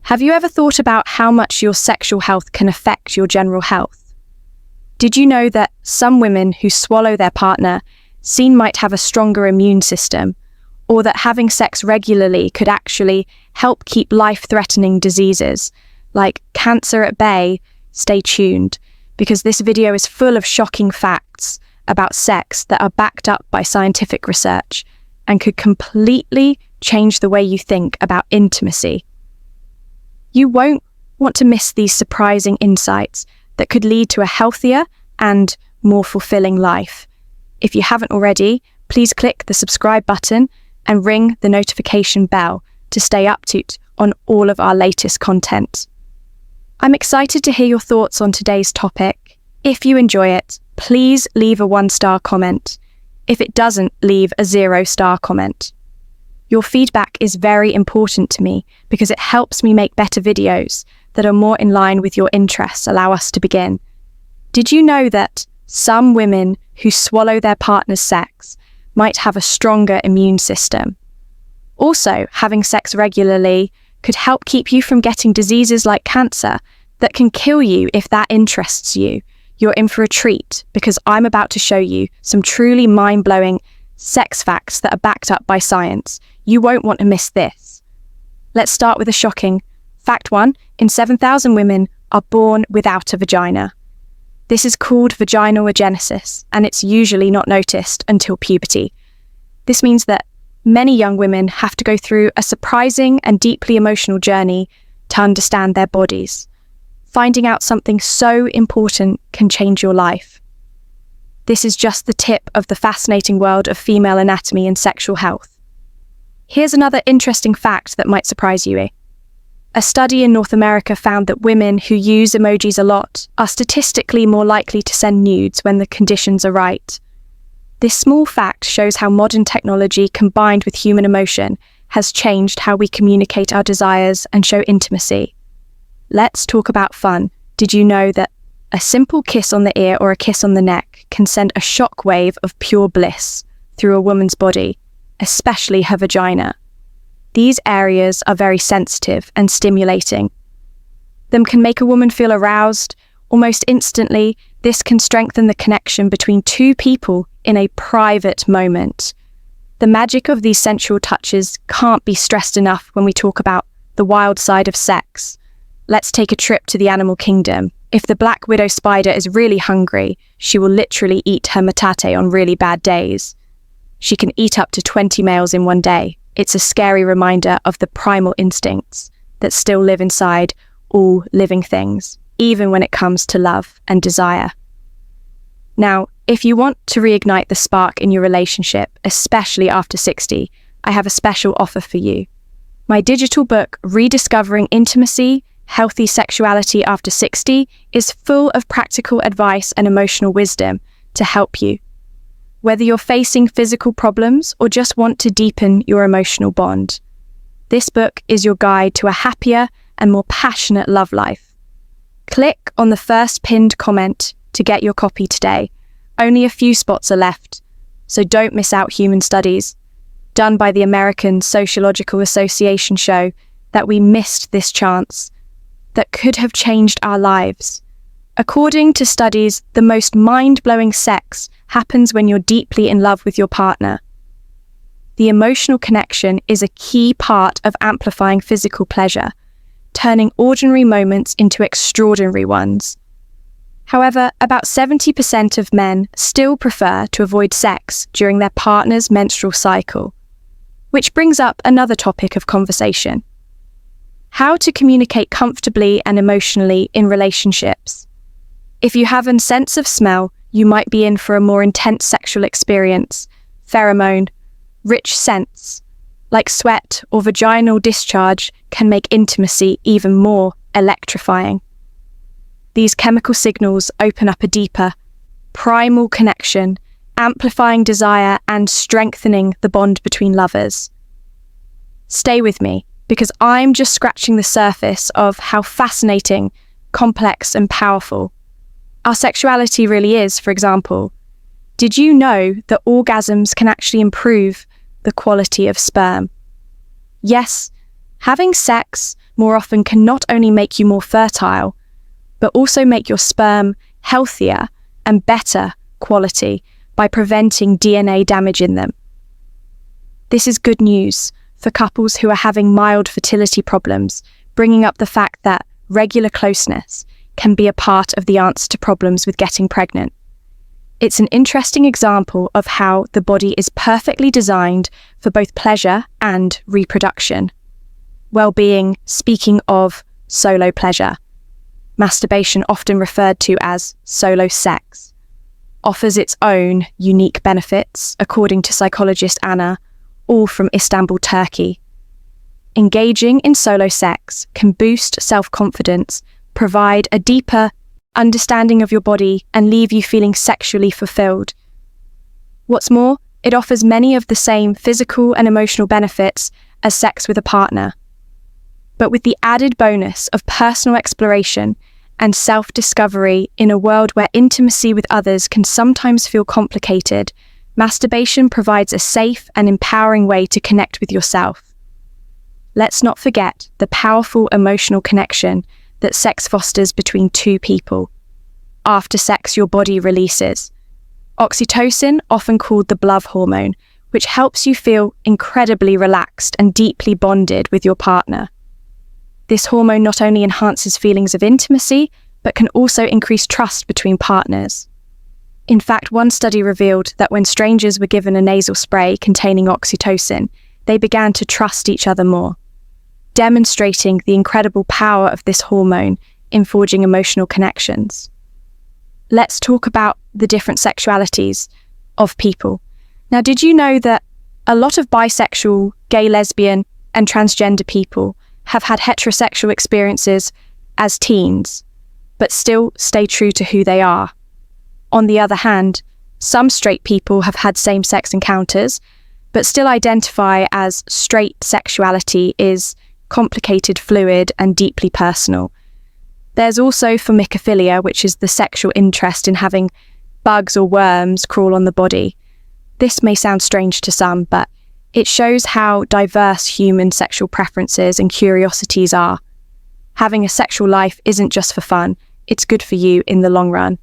Have you ever thought about how much your sexual health can affect your general health? Did you know that some women who swallow their partner might have a stronger immune system, or that having sex regularly could actually help keep life-threatening diseases like cancer at bay? Stay tuned, because this video is full of shocking facts about sex that are backed up by scientific research and could completely change the way you think about intimacy. You won't want to miss these surprising insights that could lead to a healthier and more fulfilling life. If you haven't already, please click the subscribe button and ring the notification bell to stay up to date on all of our latest content. I'm excited to hear your thoughts on today's topic. If you enjoy it, please leave a 1-star comment. If it doesn't, leave a 0-star comment. Your feedback is very important to me because it helps me make better videos that are more in line with your interests. Allow us to begin. Did you know that some women who swallow their partner's sex might have a stronger immune system? Also, having sex regularly could help keep you from getting diseases like cancer that can kill you. If that interests you, you're in for a treat, because I'm about to show you some truly mind-blowing sex facts that are backed up by science. You won't want to miss this. Let's start with a shocking fact. 1 in 7,000 women are born without a vagina. This is called vaginal agenesis, and it's usually not noticed until puberty. This means that many young women have to go through a surprising and deeply emotional journey to understand their bodies. Finding out something so important can change your life. This is just the tip of the fascinating world of female anatomy and sexual health. Here's another interesting fact that might surprise you. A study in North America found that women who use emojis a lot are statistically more likely to send nudes when the conditions are right. This small fact shows how modern technology combined with human emotion has changed how we communicate our desires and show intimacy. Let's talk about fun. Did you know that a simple kiss on the ear or a kiss on the neck can send a shockwave of pure bliss through a woman's body, especially her vagina? These areas are very sensitive and stimulating. Them can make a woman feel aroused almost instantly. This can strengthen the connection between two people in a private moment. The magic of these sensual touches can't be stressed enough when we talk about the wild side of sex. Let's take a trip to the animal kingdom. If the black widow spider is really hungry, she will literally eat her metate on really bad days. She can eat up to 20 males in one day. It's a scary reminder of the primal instincts that still live inside all living things, even when it comes to love and desire. Now, if you want to reignite the spark in your relationship, especially after 60, I have a special offer for you. My digital book, Rediscovering Intimacy, Healthy Sexuality After 60, is full of practical advice and emotional wisdom to help you. Whether you're facing physical problems or just want to deepen your emotional bond, this book is your guide to a happier and more passionate love life. Click on the first pinned comment to get your copy today. Only a few spots are left, so don't miss out. Human studies done by the American Sociological Association show that we missed this chance that could have changed our lives. According to studies, the most mind-blowing sex happens when you're deeply in love with your partner. The emotional connection is a key part of amplifying physical pleasure, turning ordinary moments into extraordinary ones. However, about 70% of men still prefer to avoid sex during their partner's menstrual cycle, which brings up another topic of conversation: how to communicate comfortably and emotionally in relationships. If you have a sense of smell, you might be in for a more intense sexual experience. Pheromone-rich scents, like sweat or vaginal discharge, can make intimacy even more electrifying. These chemical signals open up a deeper, primal connection, amplifying desire and strengthening the bond between lovers. Stay with me, because I'm just scratching the surface of how fascinating, complex, and powerful our sexuality really is. For example, did you know that orgasms can actually improve the quality of sperm? Yes, having sex more often can not only make you more fertile, but also make your sperm healthier and better quality by preventing DNA damage in them. This is good news for couples who are having mild fertility problems, bringing up the fact that regular closeness can be a part of the answer to problems with getting pregnant. It's an interesting example of how the body is perfectly designed for both pleasure and reproduction. Well-being, speaking of solo pleasure, masturbation, often referred to as solo sex, offers its own unique benefits, according to psychologist Anna, all from Istanbul, Turkey. Engaging in solo sex can boost self-confidence, provide a deeper understanding of your body, and leave you feeling sexually fulfilled. What's more, it offers many of the same physical and emotional benefits as sex with a partner, but with the added bonus of personal exploration and self-discovery in a world where intimacy with others can sometimes feel complicated. Masturbation provides a safe and empowering way to connect with yourself. Let's not forget the powerful emotional connection that sex fosters between two people. After sex, your body releases oxytocin, often called the love hormone, which helps you feel incredibly relaxed and deeply bonded with your partner. This hormone not only enhances feelings of intimacy, but can also increase trust between partners. In fact, one study revealed that when strangers were given a nasal spray containing oxytocin, they began to trust each other more, demonstrating the incredible power of this hormone in forging emotional connections. Let's talk about the different sexualities of people. Now, did you know that a lot of bisexual, gay, lesbian, and transgender people have had heterosexual experiences as teens, but still stay true to who they are? On the other hand, some straight people have had same-sex encounters, but still identify as straight. Sexuality is complicated, fluid, and deeply personal. There's also formicophilia, which is the sexual interest in having bugs or worms crawl on the body. This may sound strange to some, but it shows how diverse human sexual preferences and curiosities are. Having a sexual life isn't just for fun, it's good for you in the long run.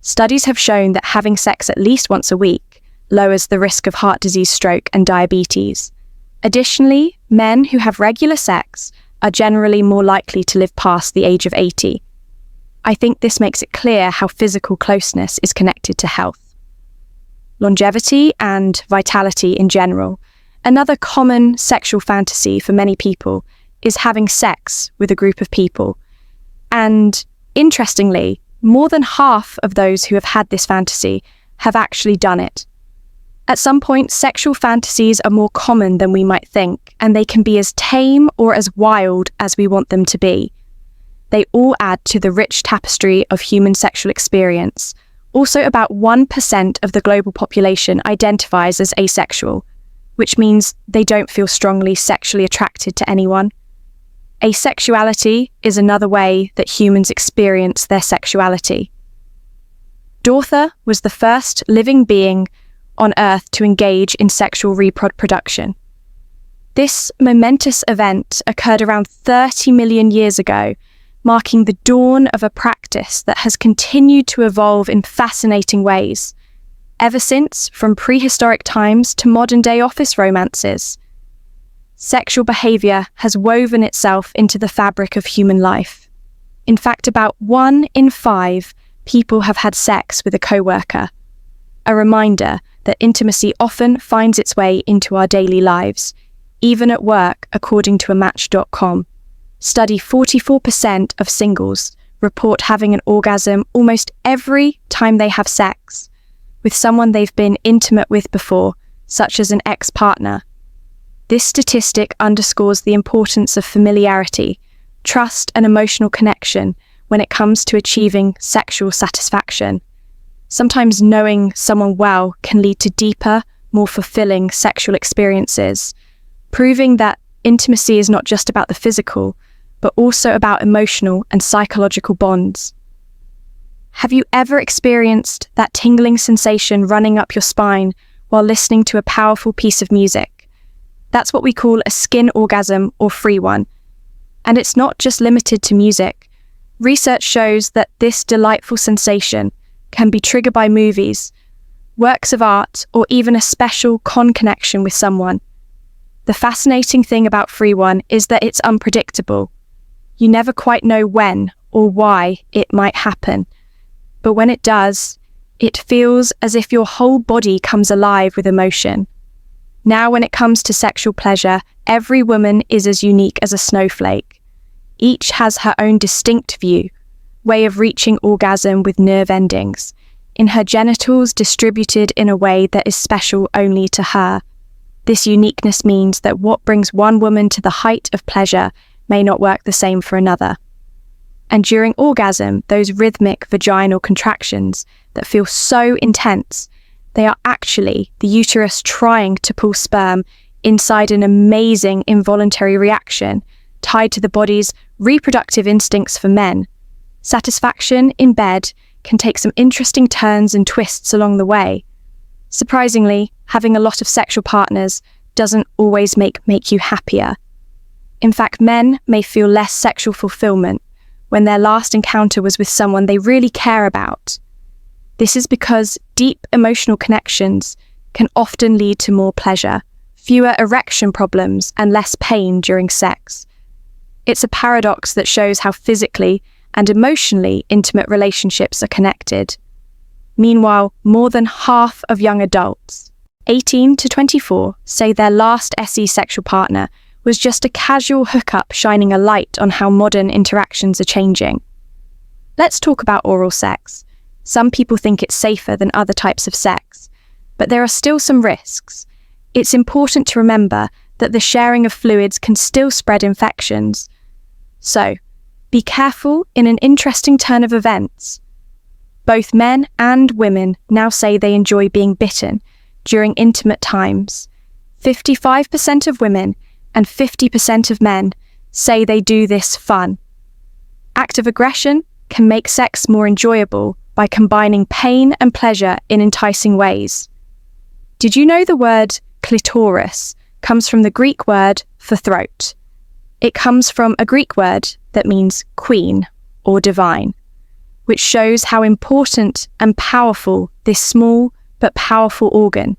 Studies have shown that having sex at least once a week lowers the risk of heart disease, stroke, and diabetes. Additionally, men who have regular sex are generally more likely to live past the age of 80. I think this makes it clear how physical closeness is connected to health, longevity, and vitality in general. Another common sexual fantasy for many people is having sex with a group of people. And interestingly, more than half of those who have had this fantasy have actually done it. At some point, sexual fantasies are more common than we might think, and they can be as tame or as wild as we want them to be. They all add to the rich tapestry of human sexual experience. Also, about 1% of the global population identifies as asexual, which means they don't feel strongly sexually attracted to anyone. Asexuality is another way that humans experience their sexuality. Dorotha was the first living being on Earth to engage in sexual reproduction. This momentous event occurred around 30 million years ago, marking the dawn of a practice that has continued to evolve in fascinating ways, ever since, from prehistoric times to modern-day office romances. Sexual behavior has woven itself into the fabric of human life. In fact, about 1 in 5 people have had sex with a coworker, a reminder that intimacy often finds its way into our daily lives, even at work, according to a Match.com study. 44% of singles report having an orgasm almost every time they have sex with someone they've been intimate with before, such as an ex-partner. This statistic underscores the importance of familiarity, trust, and emotional connection when it comes to achieving sexual satisfaction. Sometimes knowing someone well can lead to deeper, more fulfilling sexual experiences, proving that intimacy is not just about the physical, but also about emotional and psychological bonds. Have you ever experienced that tingling sensation running up your spine while listening to a powerful piece of music? That's what we call a skin orgasm or free one. And it's not just limited to music. Research shows that this delightful sensation can be triggered by movies, works of art, or even a special connection with someone. The fascinating thing about Free One is that it's unpredictable. You never quite know when or why it might happen. But when it does, it feels as if your whole body comes alive with emotion. Now, when it comes to sexual pleasure, every woman is as unique as a snowflake. Each has her own distinct way of reaching orgasm with nerve endings, in her genitals distributed in a way that is special only to her. This uniqueness means that what brings one woman to the height of pleasure may not work the same for another. And during orgasm, those rhythmic vaginal contractions that feel so intense, they are actually the uterus trying to pull sperm inside an amazing involuntary reaction tied to the body's reproductive instincts for men. Satisfaction in bed can take some interesting turns and twists along the way. Surprisingly, having a lot of sexual partners doesn't always make you happier. In fact, men may feel less sexual fulfillment when their last encounter was with someone they really care about. This is because deep emotional connections can often lead to more pleasure, fewer erection problems, and less pain during sex. It's a paradox that shows how physically and emotionally intimate relationships are connected. Meanwhile, more than half of young adults, 18 to 24, say their last SE sexual partner was just a casual hookup, shining a light on how modern interactions are changing. Let's talk about oral sex. Some people think it's safer than other types of sex, but there are still some risks. It's important to remember that the sharing of fluids can still spread infections. So, be careful in an interesting turn of events. Both men and women now say they enjoy being bitten during intimate times. 55% of women and 50% of men say they do this fun. Active aggression can make sex more enjoyable by combining pain and pleasure in enticing ways. Did you know the word clitoris comes from the Greek word for throat? It comes from a Greek word that means queen or divine, which shows how important and powerful this small but powerful organ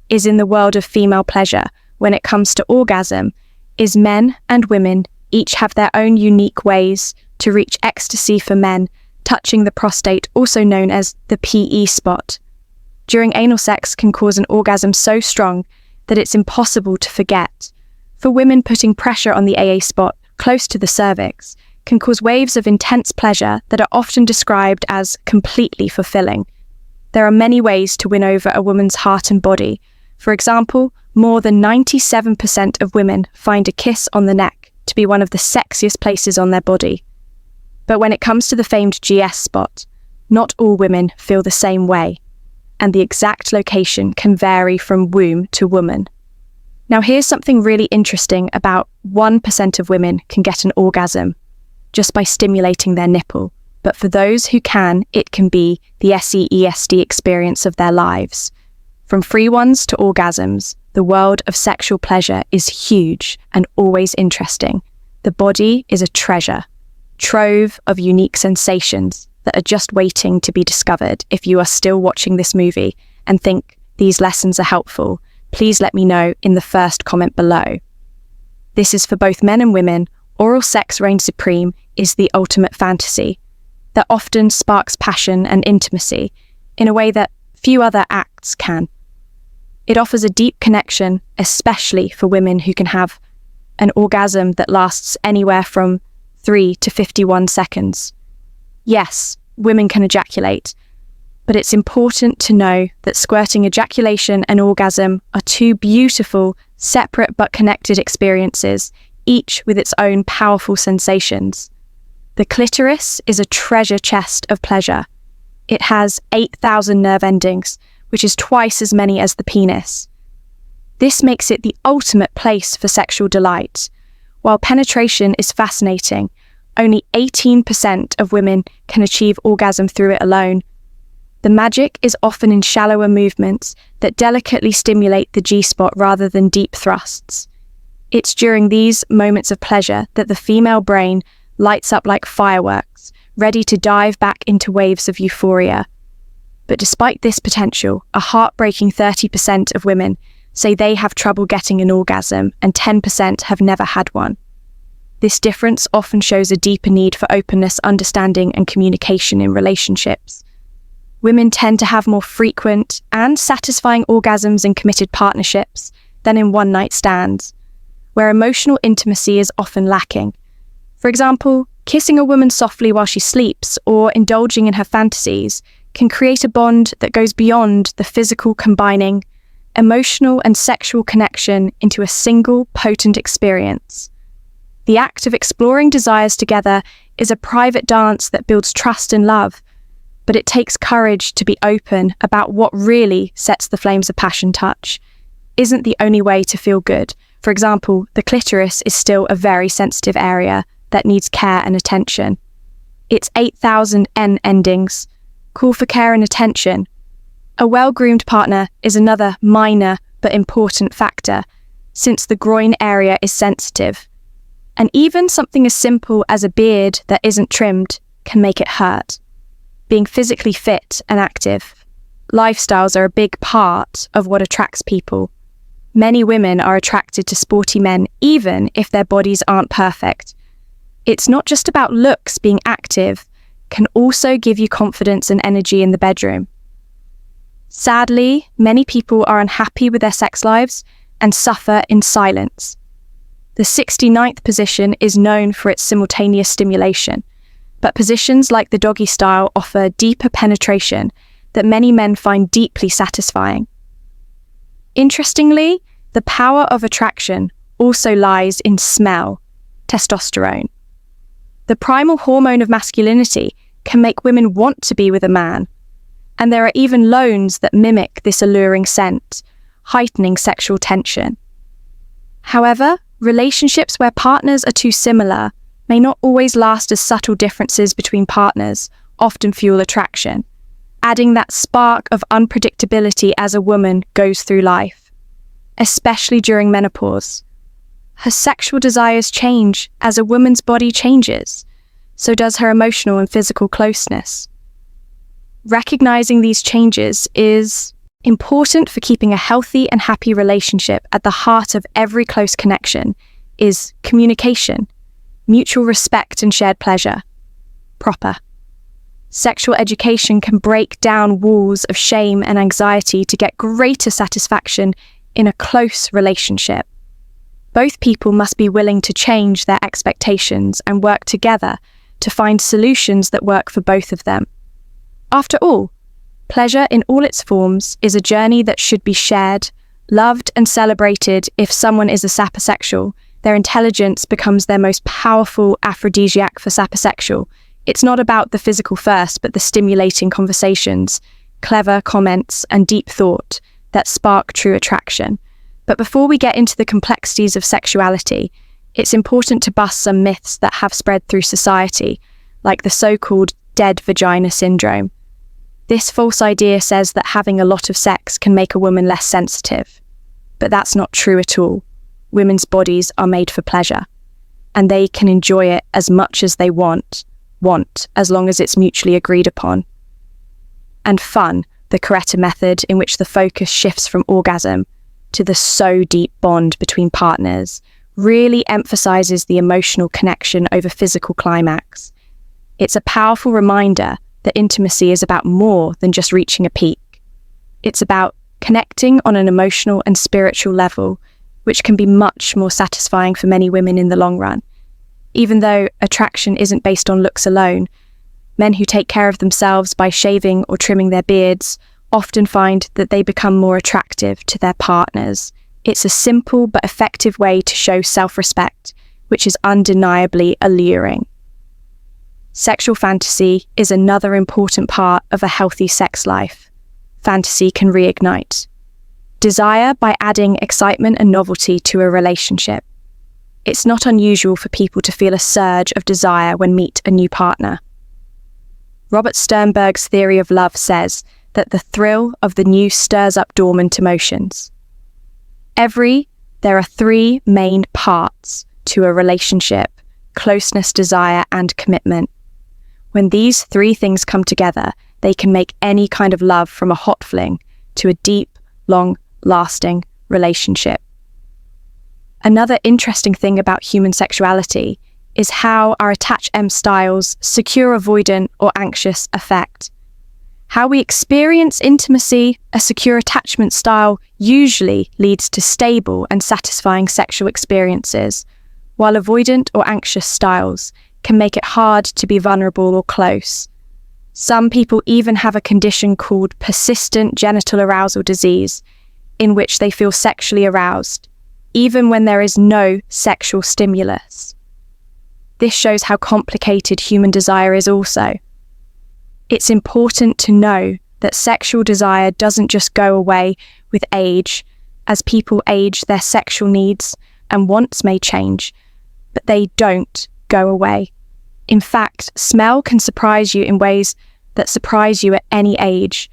is in the world of female pleasure. When it comes to orgasm, is men and women each have their own unique ways to reach ecstasy. For men, touching the prostate, also known as the PE spot, during anal sex can cause an orgasm so strong that it's impossible to forget. For women, putting pressure on the AA spot close to the cervix can cause waves of intense pleasure that are often described as completely fulfilling. There are many ways to win over a woman's heart and body. For example, more than 97% of women find a kiss on the neck to be one of the sexiest places on their body. But when it comes to the famed GS spot, not all women feel the same way, and the exact location can vary from womb to woman. Now, here's something really interesting. About 1% of women can get an orgasm just by stimulating their nipple. But for those who can, it can be the SEESD experience of their lives. From free ones to orgasms, the world of sexual pleasure is huge and always interesting. The body is a treasure trove of unique sensations that are just waiting to be discovered. If you are still watching this movie and think these lessons are helpful, please let me know in the first comment below. This is for both men and women. Oral sex reigns supreme is the ultimate fantasy that often sparks passion and intimacy in a way that few other acts can. It offers a deep connection, especially for women who can have an orgasm that lasts anywhere from 3 to 51 seconds. Yes, women can ejaculate, but it's important to know that squirting, ejaculation, and orgasm are two beautiful, separate but connected experiences, each with its own powerful sensations. The clitoris is a treasure chest of pleasure. It has 8,000 nerve endings, which is twice as many as the penis. This makes it the ultimate place for sexual delight. While penetration is fascinating, only 18% of women can achieve orgasm through it alone. The magic is often in shallower movements that delicately stimulate the G-spot rather than deep thrusts. It's during these moments of pleasure that the female brain lights up like fireworks, ready to dive back into waves of euphoria. But despite this potential, a heartbreaking 30% of women say they have trouble getting an orgasm and 10% have never had one. This difference often shows a deeper need for openness, understanding, and communication in relationships. Women tend to have more frequent and satisfying orgasms in committed partnerships than in one-night stands, where emotional intimacy is often lacking. For example, kissing a woman softly while she sleeps or indulging in her fantasies can create a bond that goes beyond the physical, combining emotional and sexual connection into a single, potent experience. The act of exploring desires together is a private dance that builds trust and love, but it takes courage to be open about what really sets the flames of passion touch. Isn't the only way to feel good. For example, the clitoris is still a very sensitive area that needs care and attention. Its 8,000 N endings call for care and attention. A well-groomed partner is another minor but important factor, since the groin area is sensitive. And even something as simple as a beard that isn't trimmed can make it hurt. Being physically fit and active, lifestyles are a big part of what attracts people. Many women are attracted to sporty men even if their bodies aren't perfect. It's not just about looks. Being active can also give you confidence and energy in the bedroom. Sadly, many people are unhappy with their sex lives and suffer in silence. The 69th position is known for its simultaneous stimulation, but positions like the doggy style offer deeper penetration that many men find deeply satisfying. Interestingly, the power of attraction also lies in smell, testosterone. The primal hormone of masculinity can make women want to be with a man, and there are even loans that mimic this alluring scent, heightening sexual tension. However, relationships where partners are too similar may not always last, as subtle differences between partners often fuel attraction, adding that spark of unpredictability as a woman goes through life, especially during menopause. Her sexual desires change as a woman's body changes, so does her emotional and physical closeness. Recognizing these changes is important for keeping a healthy and happy relationship. At the heart of every close connection is communication, mutual respect, and shared pleasure. Proper sexual education can break down walls of shame and anxiety to get greater satisfaction in a close relationship. Both people must be willing to change their expectations and work together to find solutions that work for both of them. After all, pleasure in all its forms is a journey that should be shared, loved, and celebrated. If someone is a saposexual, their intelligence becomes their most powerful aphrodisiac for saposexual. It's not about the physical first, but the stimulating conversations, clever comments, and deep thought that spark true attraction. But before we get into the complexities of sexuality, it's important to bust some myths that have spread through society, like the so-called dead vagina syndrome. This false idea says that having a lot of sex can make a woman less sensitive. But that's not true at all. Women's bodies are made for pleasure, and they can enjoy it as much as they want, as long as it's mutually agreed upon. And fun, the Coretta method, in which the focus shifts from orgasm to the so-deep bond between partners, really emphasizes the emotional connection over physical climax. It's a powerful reminder that intimacy is about more than just reaching a peak. It's about connecting on an emotional and spiritual level, which can be much more satisfying for many women in the long run. Even though attraction isn't based on looks alone, men who take care of themselves by shaving or trimming their beards often find that they become more attractive to their partners. It's a simple but effective way to show self-respect, which is undeniably alluring. Sexual fantasy is another important part of a healthy sex life. Fantasy can reignite desire by adding excitement and novelty to a relationship. It's not unusual for people to feel a surge of desire when meet a new partner. Robert Sternberg's theory of love says that the thrill of the new stirs up dormant emotions. Every There are three main parts to a relationship: closeness, desire, and commitment. When these three things come together, they can make any kind of love from a hot fling to a deep, long-lasting relationship. Another interesting thing about human sexuality is how our attach styles secure, avoidant, or anxious affect. How we experience intimacy, a secure attachment style usually leads to stable and satisfying sexual experiences, while avoidant or anxious styles can make it hard to be vulnerable or close. Some people even have a condition called persistent genital arousal disease, in which they feel sexually aroused, even when there is no sexual stimulus. This shows how complicated human desire is also. It's important to know that sexual desire doesn't just go away with age. As people age, their sexual needs and wants may change, but they don't go away. In fact, smell can surprise you in ways that surprise you at any age.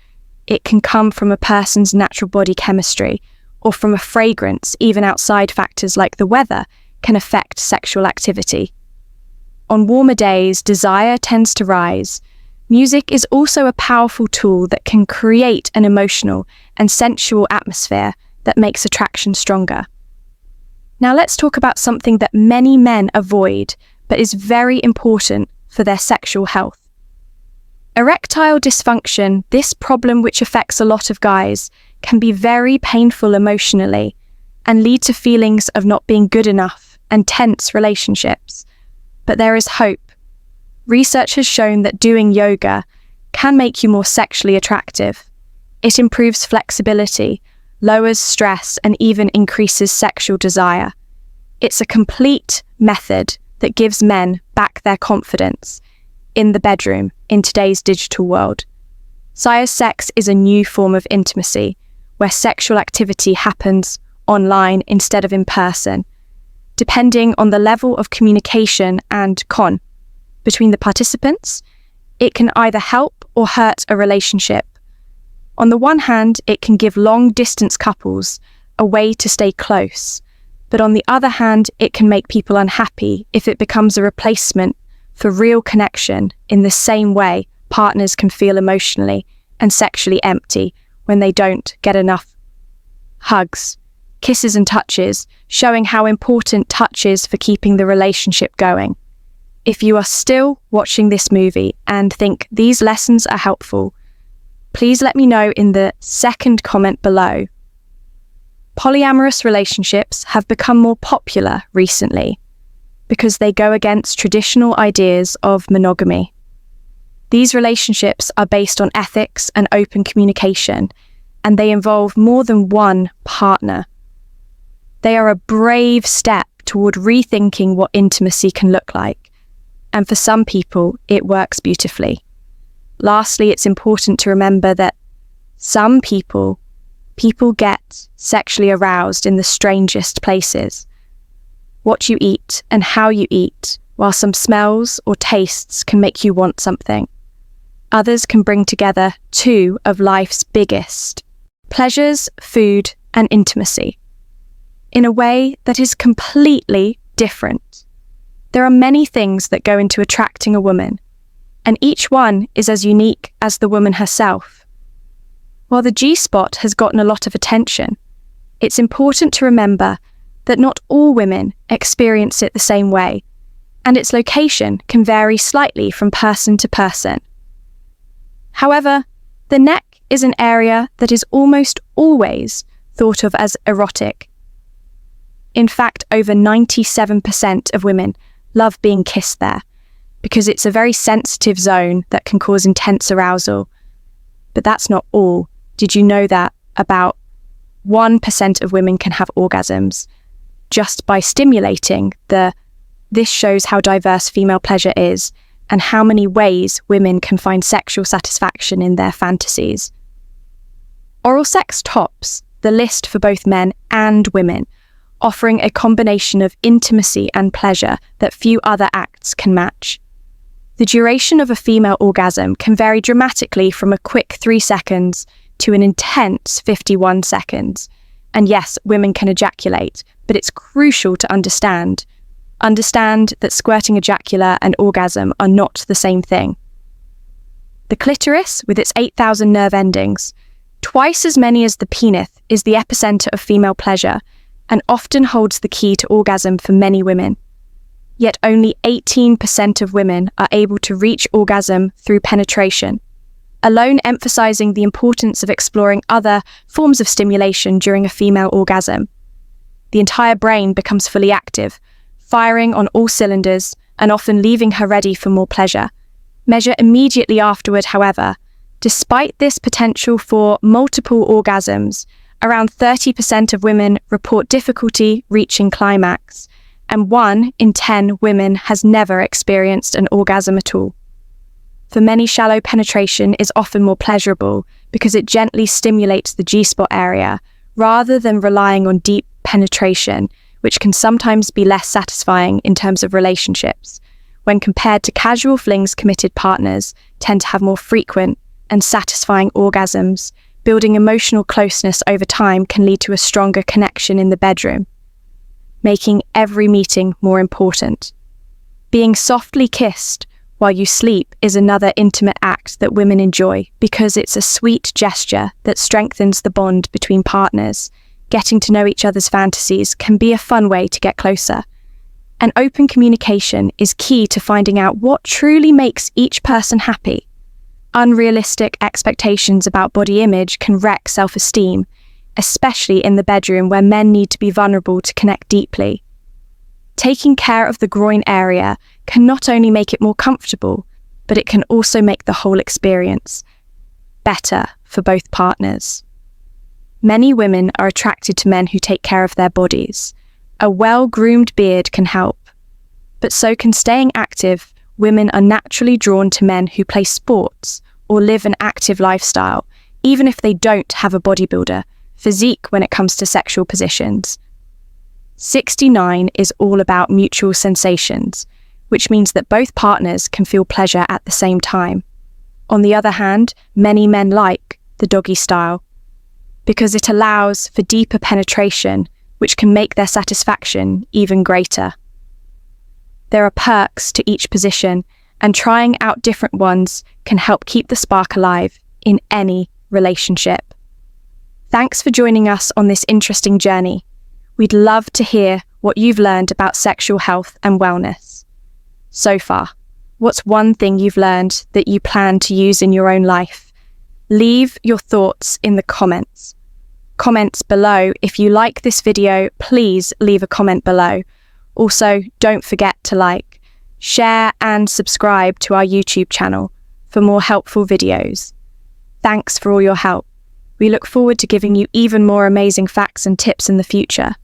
It can come from a person's natural body chemistry, or from a fragrance. Even outside factors like the weather can affect sexual activity. On warmer days, desire tends to rise. Music is also a powerful tool that can create an emotional and sensual atmosphere that makes attraction stronger. Now let's talk about something that many men avoid, but is very important for their sexual health. Erectile dysfunction, this problem which affects a lot of guys, can be very painful emotionally and lead to feelings of not being good enough and tense relationships. But there is hope. Research has shown that doing yoga can make you more sexually attractive. It improves flexibility, lowers stress, and even increases sexual desire. It's a complete method that gives men back their confidence in the bedroom in today's digital world. Sex is a new form of intimacy where sexual activity happens online instead of in person, depending on the level of communication and between the participants. It can either help or hurt a relationship. On the one hand, it can give long-distance couples a way to stay close, but on the other hand, it can make people unhappy if it becomes a replacement for real connection. In the same way, partners can feel emotionally and sexually empty when they don't get enough hugs, kisses and touches, showing how important touch is for keeping the relationship going. If you are still watching this movie and think these lessons are helpful, please let me know in the second comment below. Polyamorous relationships have become more popular recently because they go against traditional ideas of monogamy. These relationships are based on ethics and open communication, and they involve more than one partner. They are a brave step toward rethinking what intimacy can look like, and for some people, it works beautifully. Lastly, it's important to remember that some people get sexually aroused in the strangest places. What you eat and how you eat, while some smells or tastes can make you want something, others can bring together two of life's biggest pleasures, food and intimacy, in a way that is completely different. There are many things that go into attracting a woman, and each one is as unique as the woman herself. While the G-spot has gotten a lot of attention, it's important to remember that not all women experience it the same way, and its location can vary slightly from person to person. However, the neck is an area that is almost always thought of as erotic. In fact, over 97% of women love being kissed there, because it's a very sensitive zone that can cause intense arousal. But that's not all. Did you know that about 1% of women can have orgasms just by stimulating this shows how diverse female pleasure is and how many ways women can find sexual satisfaction in their fantasies. Oral sex tops the list for both men and women, offering a combination of intimacy and pleasure that few other acts can match. The duration of a female orgasm can vary dramatically from a quick 3 seconds to an intense 51 seconds, And yes, women can ejaculate, but it's crucial to understand. Understand that squirting ejacular and orgasm are not the same thing. The clitoris, with its 8,000 nerve endings, twice as many as the penis, is the epicenter of female pleasure and often holds the key to orgasm for many women. Yet only 18% of women are able to reach orgasm through penetration, alone emphasizing the importance of exploring other forms of stimulation during a female orgasm. The entire brain becomes fully active, firing on all cylinders and often leaving her ready for more pleasure. Measure immediately afterward, however. Despite this potential for multiple orgasms, around 30% of women report difficulty reaching climax, and 1 in 10 women has never experienced an orgasm at all. For many, shallow penetration is often more pleasurable because it gently stimulates the G-spot area rather than relying on deep penetration, which can sometimes be less satisfying in terms of relationships. When compared to casual flings, committed partners tend to have more frequent and satisfying orgasms. Building emotional closeness over time can lead to a stronger connection in the bedroom, making every meeting more important. Being softly kissed while you sleep is another intimate act that women enjoy because it's a sweet gesture that strengthens the bond between partners. Getting to know each other's fantasies can be a fun way to get closer. And open communication is key to finding out what truly makes each person happy. Unrealistic expectations about body image can wreck self-esteem, especially in the bedroom where men need to be vulnerable to connect deeply. Taking care of the groin area can not only make it more comfortable, but it can also make the whole experience better for both partners. Many women are attracted to men who take care of their bodies. A well-groomed beard can help, but so can staying active. Women are naturally drawn to men who play sports or live an active lifestyle, even if they don't have a bodybuilder physique when it comes to sexual positions. 69 is all about mutual sensations, which means that both partners can feel pleasure at the same time. On the other hand, many men like the doggy style because it allows for deeper penetration, which can make their satisfaction even greater. There are perks to each position, and trying out different ones can help keep the spark alive in any relationship. Thanks for joining us on this interesting journey. We'd love to hear what you've learned about sexual health and wellness. So far, what's one thing you've learned that you plan to use in your own life? Leave your thoughts in the comments. Comments below. If you like this video, please leave a comment below. Also, don't forget to like, share and subscribe to our YouTube channel for more helpful videos. Thanks for all your help. We look forward to giving you even more amazing facts and tips in the future.